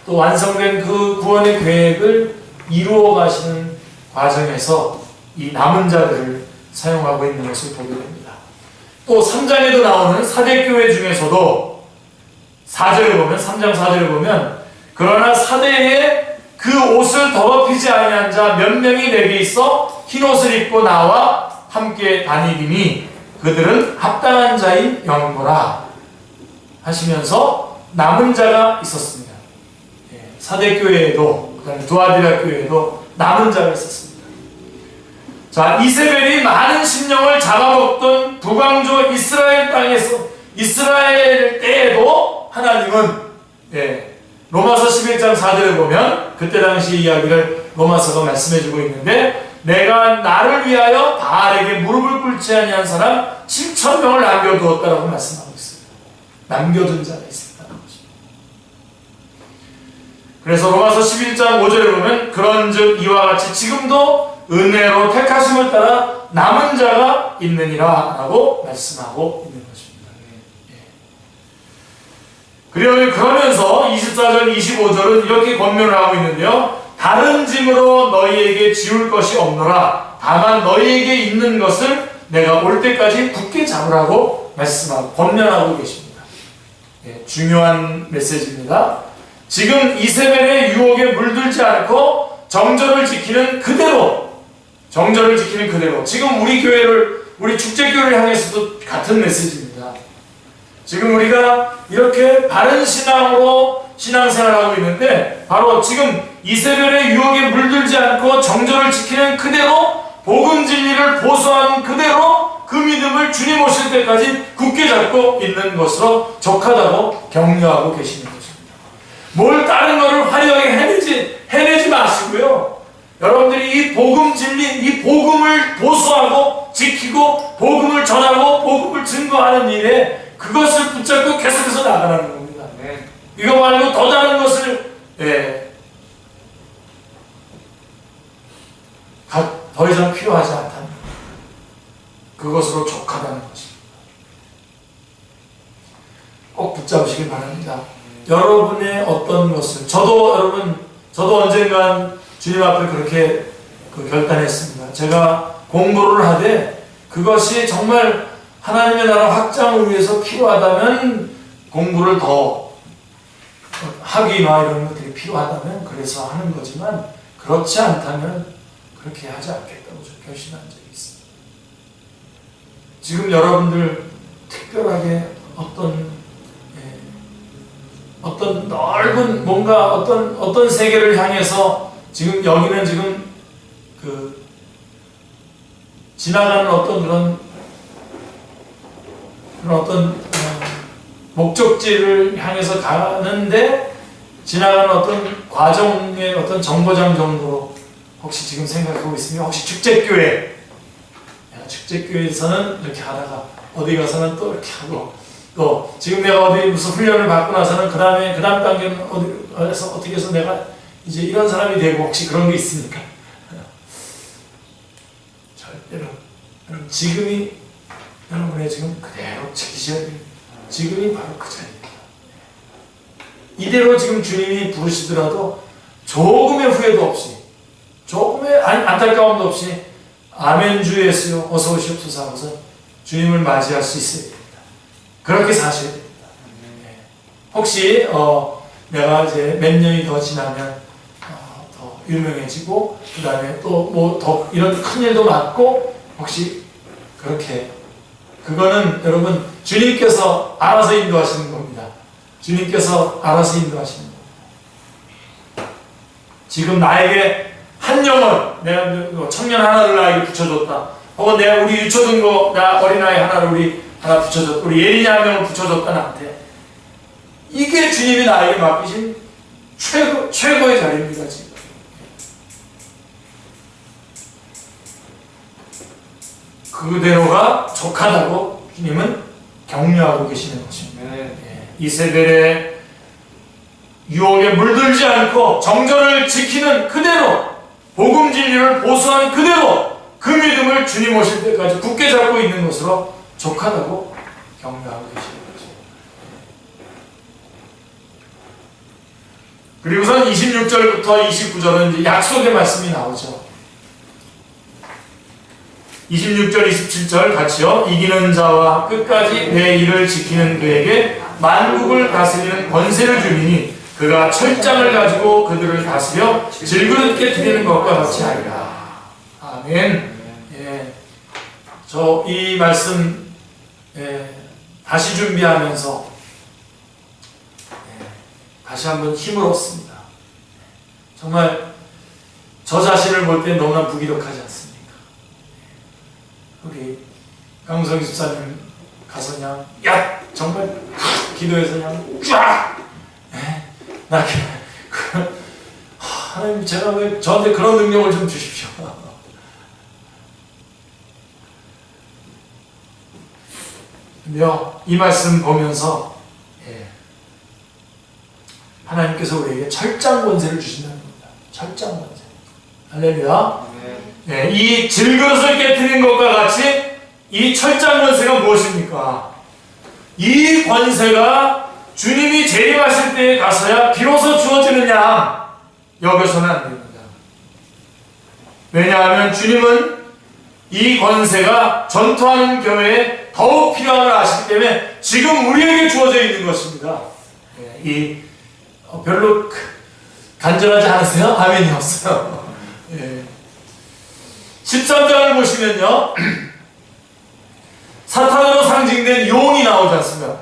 또 완성된 그 구원의 계획을 이루어 가시는 과정에서 이 남은 자들을 사용하고 있는 것을 보게 됩니다. 또 3장에도 나오는 사대교회 중에서도 4절을 보면, 3장 4절을 보면, 그러나 사대에 그 옷을 더럽히지 아니한 자 몇 명이 내게 있어 흰옷을 입고 나와 함께 다니리니 그들은 합당한 자인 영보라 하시면서 남은 자가 있었습니다. 사대교회에도 그다음에 두아디라 교회에도 남은 자가 있었습니다. 자, 이세벨이 많은 심령을 잡아먹던 북왕조 이스라엘 땅에서 이스라엘 때에도 하나님은 로마서 11장 4절에 보면 그때 당시 이야기를 로마서가 말씀해주고 있는데 내가 나를 위하여 바알에게 무릎을 꿇지 아니한 사람 7,000명을 남겨두었다라고 말씀하고 있어요. 남겨둔 자가 있었다는 것입니다. 그래서 로마서 11장 5절에 보면 그런즉 이와 같이 지금도 은혜로 택하심을 따라 남은 자가 있느니라 라고 말씀하고 있는 것입니다. 그러면서 24절 25절은 이렇게 권면을 하고 있는데요. 다른 짐으로 너희에게 지울 것이 없노라. 다만 너희에게 있는 것을 내가 올 때까지 굳게 잡으라고 말씀하고 권면하고 계십니다. 중요한 메시지입니다. 지금 이세벨의 유혹에 물들지 않고 정절을 지키는 그대로 지금 우리 축제교회를 향해서도 같은 메시지입니다. 지금 우리가 이렇게 바른 신앙으로 신앙생활하고 있는데 바로 지금 이세벨의 유혹에 물들지 않고 정절을 지키는 그대로 복음 진리를 보수하는 그대로 그 믿음을 주님 오실 때까지 굳게 잡고 있는 것으로 족하다고 격려하고 계시는 것입니다. 뭘 다른 것을 화려하게 해내지 마시고요. 여러분들이 이 복음 진리, 이 복음을 보수하고 지키고 복음을 전하고 복음을 증거하는 일에 그것을 붙잡고 계속해서 나가라는 겁니다. 이거 말고 더 다른 것을 더 이상 필요하지 않다는 그것으로 족하다는 것입니다. 꼭 붙잡으시길 바랍니다. 여러분의 어떤 것을 저도 언젠간 주님 앞에 그렇게 결단했습니다. 제가 공부를 하되 그것이 정말 하나님의 나라 확장을 위해서 필요하다면 공부를 더 학위나 이런 것들이 필요하다면 그래서 하는 거지만 그렇지 않다면 그렇게 하지 않겠다고 결심한 적이 있습니다. 지금 여러분들 특별하게 어떤 넓은 뭔가 어떤 세계를 향해서 지금 여기는 지금 지나가는 어떤 목적지를 향해서 가는데 지나가는 어떤 과정의 어떤 정거장 정도로 혹시 지금 생각하고 있으면 혹시 축제교회에서는 이렇게 하다가 어디 가서는 또 이렇게 하고 또 지금 내가 어디 무슨 훈련을 받고 나서는 그 다음 단계는 어디서 어떻게 해서 내가 이제 이런 사람이 되고 혹시 그런 게 있습니까? 절대로 여러분 지금이 여러분의 지금 그대로 지키셔야 됩니다. 지금이 바로 그 자리입니다. 이대로 지금 주님이 부르시더라도 조금의 후회도 없이 조금의 안타까움도 없이 아멘 주 예수여 어서 오시옵소서 하고서 주님을 맞이할 수 있어야 됩니다. 그렇게 사셔야 됩니다. 혹시 내가 이제 몇 년이 더 지나면 더 유명해지고 그 다음에 또 뭐 더 이런 큰일도 맞고 혹시 그렇게 그거는 여러분 주님께서 알아서 인도하시는 겁니다. 주님께서 알아서 인도하시는 겁니다. 지금 나에게 한 영혼 내가 청년 하나를 나에게 붙여줬다. 혹은 내가 우리 유초등고 나 어린아이 하나를 하나 붙여줬다. 우리 예린이 한 명을 붙여줬다 나한테. 이게 주님이 나에게 맡기신 최고의 자리입니다. 지금. 그대로가 족하다고 주님은 격려하고 계시는 것입니다. 이세벨의 유혹에 물들지 않고 정절을 지키는 그대로 복음 진리를 보수하는 그대로 그 믿음을 주님 오실 때까지 굳게 잡고 있는 것으로 족하다고 격려하고 계시는 거죠. 그리고선 26절부터 29절은 이제 약속의 말씀이 나오죠. 26절 27절 같이요. 이기는 자와 끝까지 내 일을 지키는 그에게 만국을 다스리는 권세를 주리니 그가 철장을 가지고 그들을 다스려 질그릇게 드리는 것과 같이 하리라. 아멘. 저 이 말씀 다시 준비하면서 다시 한번 힘을 얻습니다. 정말 저 자신을 볼 때 너무나 무기력하지 않습니까? 우리 강성 집사님 가서 그냥 야 정말 기도해서 그냥 쫙 나 하나님 제가 왜 저한테 그런 능력을 좀 주십시오. 근데요 이 말씀 보면서 하나님께서 우리에게 철장 권세를 주신다는 겁니다. 철장 권세. 할렐루야. 이 질그릇을 깨뜨린 것과 같이 이 철장 권세가 무엇입니까? 이 권세가 주님이 재림하실 때에 가서야 비로소 주어지느냐 여겨서는 안 됩니다. 왜냐하면 주님은 이 권세가 전투하는 교회에 더욱 필요함을 아시기 때문에 지금 우리에게 주어져 있는 것입니다. 별로 간절하지 않으세요? 아멘이 없어요. 13장을 보시면요 사탄으로 상징된 용이 나오지 않습니까?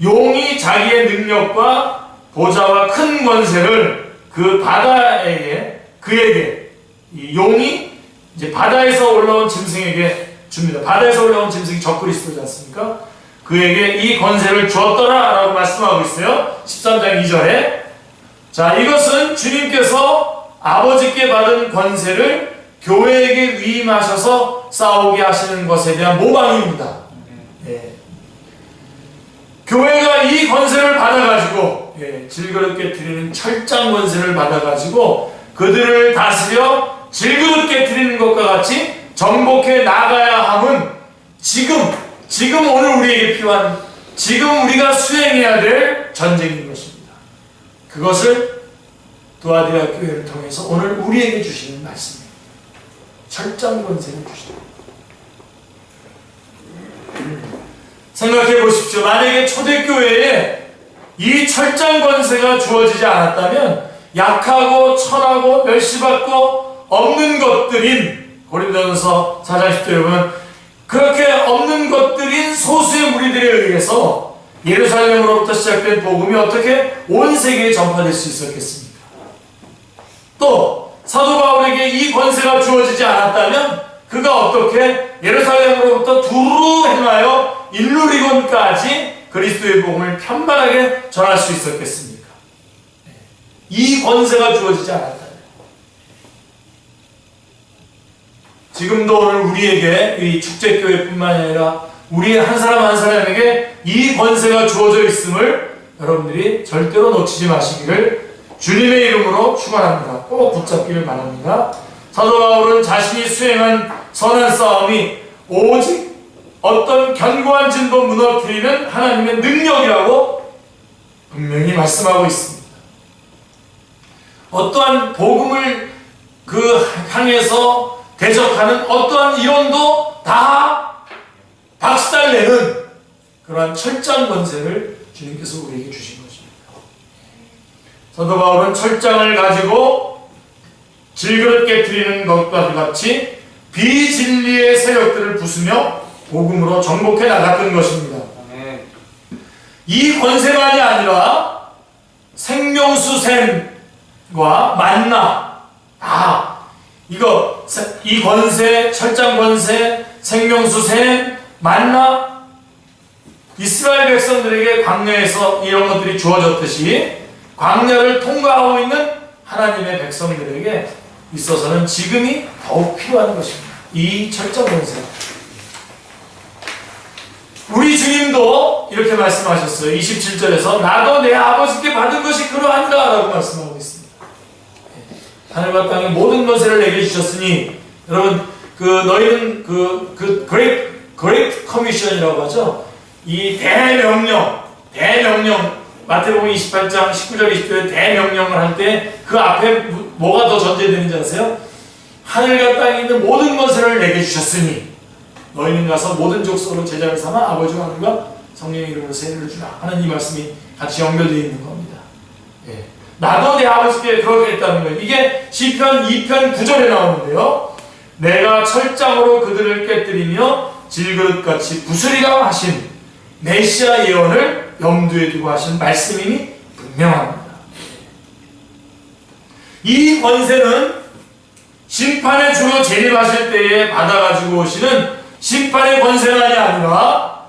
용이 자기의 능력과 보좌와 큰 권세를 그 바다에게 그에게 이 용이 이제 바다에서 올라온 짐승에게 줍니다. 바다에서 올라온 짐승이 적그리스도지 않습니까? 그에게 이 권세를 주었더라 라고 말씀하고 있어요. 13장 2절에 자 이것은 주님께서 아버지께 받은 권세를 교회에게 위임하셔서 싸우게 하시는 것에 대한 모방입니다. 교회가 이 권세를 받아가지고 질그릇 깨트리는 철장 권세를 받아가지고 그들을 다스려 질그릇 깨트리는 것과 같이 정복해 나가야 함은 지금 오늘 우리에게 필요한 지금 우리가 수행해야 될 전쟁인 것입니다. 그것을 두아디라 교회를 통해서 오늘 우리에게 주시는 말씀입니다. 철장 권세를 주십니다. 생각해 보십시오. 만약에 초대교회에 이 철장 권세가 주어지지 않았다면 약하고 천하고 멸시받고 없는 것들인 고린도전서 4장 10절에 보면 그렇게 없는 것들인 소수의 무리들에 의해서 예루살렘으로부터 시작된 복음이 어떻게 온 세계에 전파될 수 있었겠습니까? 또 사도 바울에게 이 권세가 주어지지 않았다면 그가 어떻게 예루살렘으로부터 두루 행하여 일루리곤까지 그리스도의 복음을 편만하게 전할 수 있었겠습니까? 이 권세가 주어지지 않았다면 지금도 오늘 우리에게 이 축제교회뿐만 아니라 우리 한 사람 한 사람에게 이 권세가 주어져 있음을 여러분들이 절대로 놓치지 마시기를 주님의 이름으로 축원합니다. 꼭 붙잡기를 바랍니다. 사도 바울은 자신이 수행한 선한 싸움이 오직 어떤 견고한 진도 무너뜨리는 하나님의 능력이라고 분명히 말씀하고 있습니다. 어떠한 복음을 향해서 대적하는 어떠한 이론도 다 박살내는 그러한 철장 권세를 주님께서 우리에게 주신 것입니다. 사도 바울은 철장을 가지고 질그릇 깨트리는 것과 같이 비진리의 세력들을 부수며 복음으로 정복해 나갔던 것입니다. 이 권세만이 아니라 생명수샘과 만나 이 권세, 철장 권세, 생명수샘, 만나 이스라엘 백성들에게 광야에서 이런 것들이 주어졌듯이 광야를 통과하고 있는 하나님의 백성들에게 있어서는 지금이 더욱 필요한 것입니다. 이 철장 권세. 우리 주님도 이렇게 말씀하셨어요. 27절에서 나도 내 아버지께 받은 것이 그러하니라 라고 말씀하고 있습니다. 하늘과 땅의 모든 권세를 내게 주셨으니 여러분 너희는 Great Commission이라고 하죠. 이 대명령 마태복음 28장 19절 20절에 대명령을 할 때 그 앞에 뭐가 더 전제되는지 아세요? 하늘과 땅에 있는 모든 권세를 내게 주셨으니 너희는 가서 모든 족속으로 제자를 삼아 아버지와 하늘과 성령의 이름으로 세례를 주라 하는 이 말씀이 같이 연결되어 있는 겁니다. 나도 내 아버지께 그렇게 했다는 거예요. 이게 시편 2편 9절에 나오는데요. 내가 철장으로 그들을 깨뜨리며 질그릇같이 부수리라 하신 메시아 예언을 염두에 두고 하신 말씀이니 분명합니다. 이 권세는 심판에 주로 재림하실 때에 받아가지고 오시는 심판의 권세만이 아니라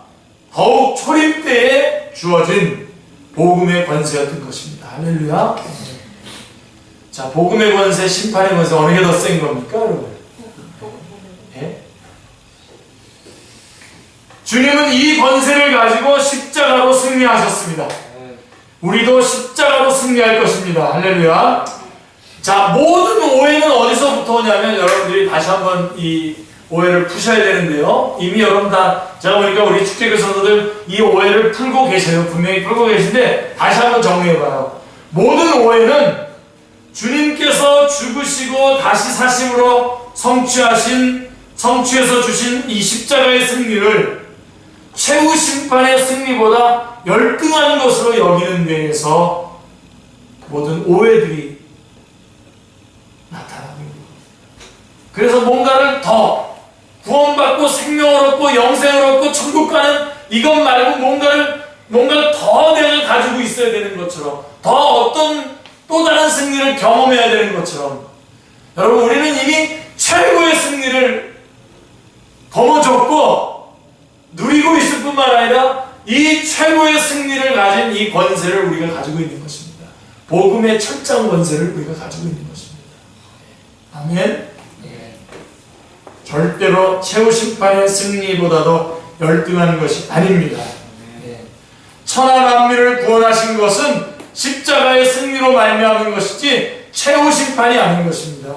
더욱 초림 때에 주어진 복음의 권세였던 것입니다. 할렐루야. 자, 복음의 권세, 심판의 권세 어느 게 더 센 겁니까, 여러분? 예? 주님은 이 권세를 가지고 십자가로 승리하셨습니다. 우리도 십자가로 승리할 것입니다. 할렐루야. 자, 모든 오해는 어디서부터 오냐면 여러분들이 다시 한번 이 오해를 푸셔야 되는데요. 이미 여러분 다 제가 보니까 우리 축제교 성도들 이 오해를 풀고 계세요. 분명히 풀고 계신데 다시 한번 정리해봐요. 모든 오해는 주님께서 죽으시고 다시 사심으로 성취해서 주신 이 십자가의 승리를 최후 심판의 승리보다 열등한 것으로 여기는 데에서 모든 오해들이 나타나는 거예요. 그래서 뭔가를 더 구원받고 생명을 얻고 영생을 얻고 천국 가는 이것 말고 뭔가를 더 내가 가지고 있어야 되는 것처럼 더 어떤 또 다른 승리를 경험해야 되는 것처럼 여러분 우리는 이미 최고의 승리를 거머쥐었고 누리고 있을 뿐만 아니라 이 최고의 승리를 가진 이 권세를 우리가 가지고 있는 것입니다. 복음의 철장 권세를 우리가 가지고 있는 것입니다. 아멘. 절대로 최후 심판의 승리보다도 열등한 것이 아닙니다. 천하 만민을 구원하신 것은 십자가의 승리로 말미암은 것이지 최후 심판이 아닌 것입니다.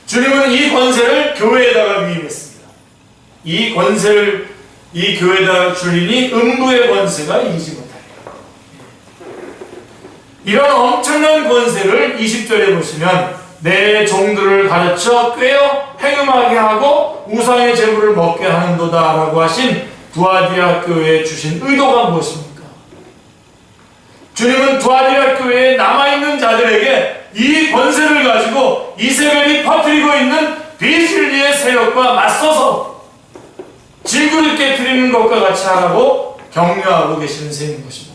주님은 이 권세를 교회에다가 위임했습니다. 이 권세를 이 교회에다가 주리니 음부의 권세가 이기지 못하리라. 이런 엄청난 권세를 20절에 보시면 내 종들을 가르쳐 꿰어 행음하게 하고 우상의 제물을 먹게 하는도다 라고 하신 두아디라 교회에 주신 의도가 무엇입니까? 주님은 두아디라 교회에 남아있는 자들에게 이 권세를 가지고 이세벨이 퍼뜨리고 있는 비진리의 세력과 맞서서 질그릇 깨뜨리는 것과 같이 하라고 격려하고 계시는 셈인 것입니다.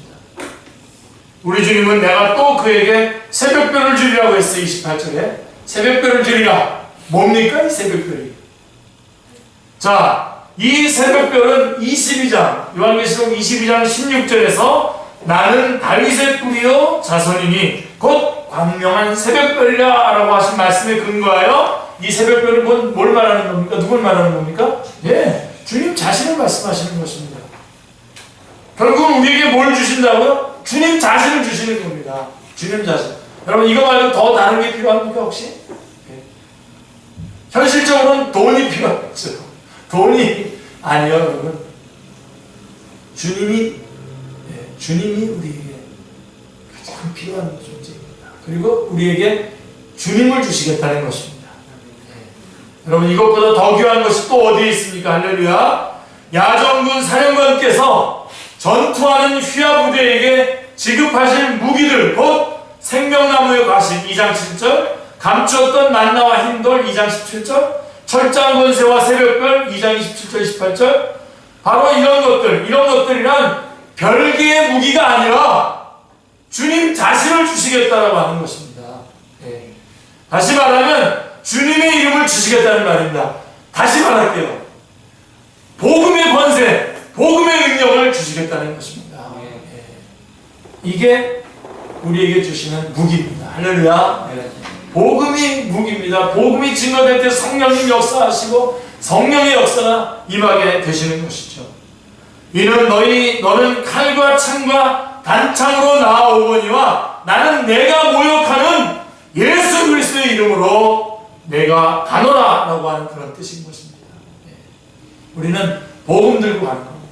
우리 주님은 내가 또 그에게 새벽별을 주리라고 했어요. 28절에 새벽별을 주리라. 뭡니까 이 새벽별이? 자, 이 새벽별은 22장 요한계시록 22장 16절에서 나는 다윗의 뿌리요 자손이니 곧 광명한 새벽별이라 라고 하신 말씀에 근거하여 이 새벽별은 뭘 말하는 겁니까? 누굴 말하는 겁니까? 예, 주님 자신을 말씀하시는 것입니다. 결국은 우리에게 뭘 주신다고요? 주님 자신을 주시는 겁니다. 주님 자신. 여러분 이거 말고 더 다른 게 필요합니까 혹시? 예. 현실적으로는 돈이 필요하죠. 돈이 아니요 여러분. 주님이 우리에게 가장 필요한 존재입니다. 그리고 우리에게 주님을 주시겠다는 것입니다. 여러분 이것보다 더 귀한 것이 또 어디에 있습니까? 할렐루야. 야전군 사령관께서 전투하는 휘하 부대에게 지급하실 무기들 곧 생명나무의 과실 2장 7절 감추었던 만나와 흰돌 2장 17절 철장 권세와 새벽별 2장 27절 28절 바로 이런 것들이란 별개의 무기가 아니라 주님 자신을 주시겠다라고 하는 것입니다. 네. 다시 말하면 주님의 이름을 주시겠다는 말입니다. 다시 말할게요. 복음의 권세, 복음의 능력을 주시겠다는 것입니다. 네. 이게 우리에게 주시는 무기입니다. 할렐루야. 네. 복음이 무기입니다. 복음이 증거될 때 성령님 역사하시고 성령의 역사가 임하게 되시는 것이죠. 이는 너는 칼과 창과 단창으로 나아오거니와 나는 내가 모욕하는 예수 그리스도의 이름으로 내가 가노라 라고 하는 그런 뜻인 것입니다. 우리는 복음 들고 가는 겁니다.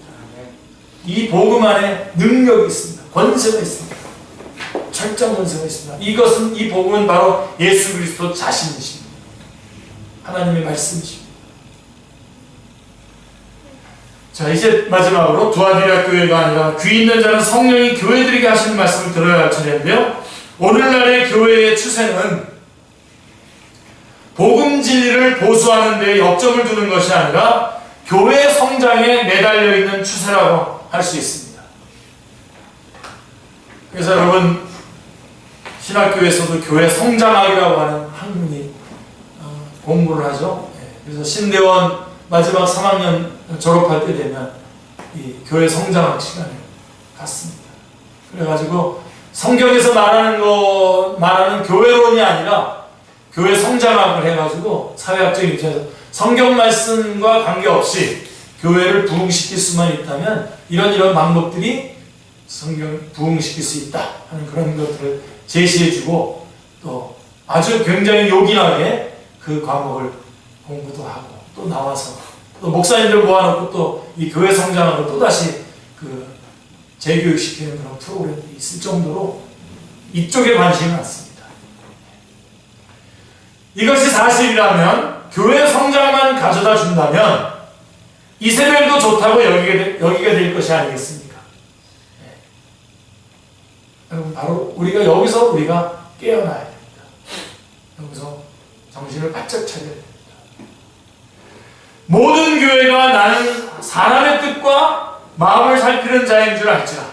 이 복음 안에 능력이 있습니다. 권세가 있습니다. 철저한 권세가 있습니다. 이 복음은 바로 예수 그리스도 자신이십니다. 하나님의 말씀이십니다. 자, 이제 마지막으로 두아디라 교회가 아니라 귀 있는 자는 성령이 교회들에게 하시는 말씀을 들어야 할 차례인데요. 오늘날의 교회의 추세는 복음 진리를 보수하는 데 역점을 두는 것이 아니라 교회 성장에 매달려 있는 추세라고 할 수 있습니다. 그래서 여러분 신학교에서도 교회 성장학이라고 하는 학문이 공부를 하죠. 그래서 신대원 마지막 3학년 졸업할 때 되면 이 교회 성장학 시간을 갖습니다. 그래가지고 성경에서 말하는 교회론이 아니라 교회 성장학을 해가지고 사회학적인 입장에서 성경 말씀과 관계없이 교회를 부흥시킬 수만 있다면 이런 방법들이 성경 부흥시킬 수 있다 하는 그런 것들을 제시해주고 또 아주 굉장히 요긴하게 그 과목을 공부도 하고 또 나와서 또 목사님들 모아놓고 또 이 교회 성장하고 또다시 그 재교육시키는 그런 프로그램이 있을 정도로 이쪽에 관심이 많습니다. 이것이 사실이라면 교회 성장만 가져다 준다면 이세벨도 좋다고 여기게 될 것이 아니겠습니까? 여러분 바로 여기서 우리가 깨어나야 됩니다. 여기서 정신을 바짝 차려야 됩니다. 모든 교회가 나는 사람의 뜻과 마음을 살피는 자인 줄 알지라.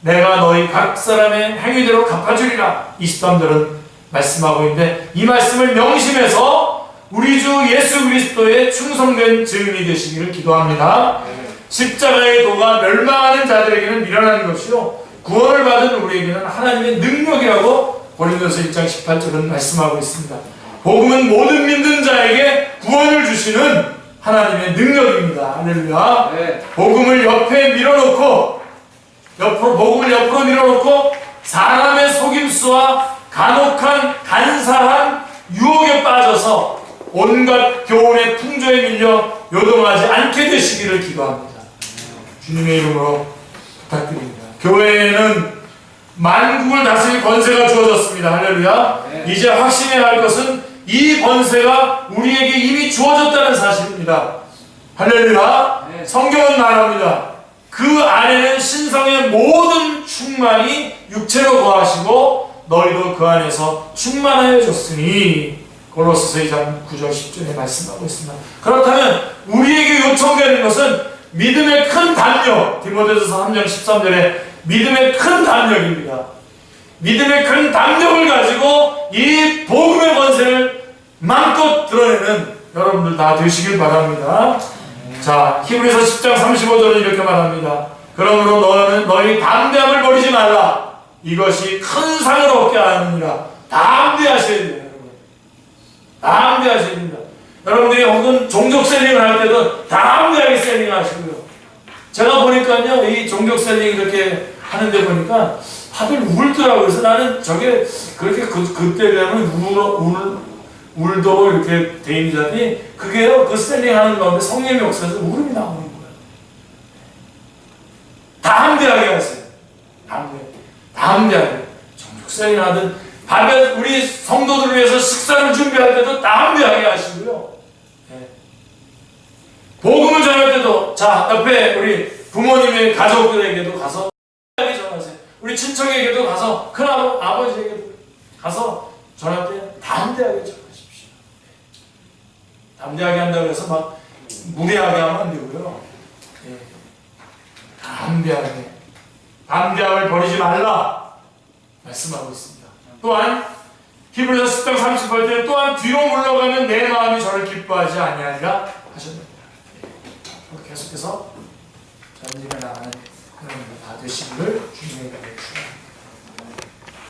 내가 너희 각 사람의 행위대로 갚아주리라. 23절은 말씀하고 있는데 이 말씀을 명심해서 우리 주 예수 그리스도의 충성된 증인이 되시기를 기도합니다. 십자가의 도가 멸망하는 자들에게는 미련한 것이요 구원을 받은 우리에게는 하나님의 능력이라고 고린도서 1장 18절은 말씀하고 있습니다. 복음은 모든 믿는 자에게 구원을 주시는 하나님의 능력입니다. 할렐루야. 네. 복음을 옆에 밀어놓고 복음을 옆으로 밀어놓고 사람의 속임수와 간사한 유혹에 빠져서 온갖 교훈의 풍조에 밀려 요동하지 않게 되시기를 기도합니다. 주님의 이름으로 부탁드립니다. 교회에는 만국을 다스릴 권세가 주어졌습니다. 할렐루야. 네. 이제 확신해야 할 것은 이 권세가 우리에게 이미 주어졌다는 사실입니다. 할렐루야. 네. 성경은 말합니다. 그 안에는 신성의 모든 충만이 육체로 거하시고 너희도 그 안에서 충만하여 졌으니 골로새서 2장 9절 10절에 말씀하고 있습니다. 그렇다면 우리에게 요청되는 것은 믿음의 큰 담력, 디모데전서 3장 13절에 믿음의 큰 담력입니다. 믿음의 큰 담력을 가지고 이 복음의 권세를 마음껏 드러내는 여러분들 다 되시길 바랍니다. 자, 히브리서 10장 35절은 이렇게 말합니다. 그러므로 너는 너희 담대함을 버리지 말라. 이것이 큰 상을 얻게 하느니라. 담대하셔야 돼요, 여러분. 담대하셔야 됩니다. 여러분들이 혹은 종족 셀링을 할 때도 담대하게 셀링하시고요. 제가 보니까요, 이 종족 셀링 이렇게 하는데 보니까 다들 울더라고요. 그래서 나는 저게 그렇게 그때 되면 울도록 이렇게 돼 있는지 그게요, 그 셀링 하는 가운데 성령의 역사에서 울음이 나오는 거예요. 담대하게 하세요. 담대하게. 종족 셀링 하든 우리 성도들을 위해서 식사를 준비할 때도 담대하게 하시고요. 네. 복음을 전할 때도 자, 옆에 우리 부모님의 가족들에게도 가서 담대하게 전하세요. 우리 친척에게도 가서 큰아버지에게도 가서 전할 때 담대하게 전하십시오. 담대하게 한다고 해서 막 무례하게 하면 안 되고요. 네. 담대함을 버리지 말라 말씀하고 있습니다. 또한 히브리서 10장 38절에 또한 뒤로 물러가면 내 마음이 저를 기뻐하지 아니하리라 하셨습니다. 계속해서 전진해 나가는 그런 다 되시기를 주님의 이름으로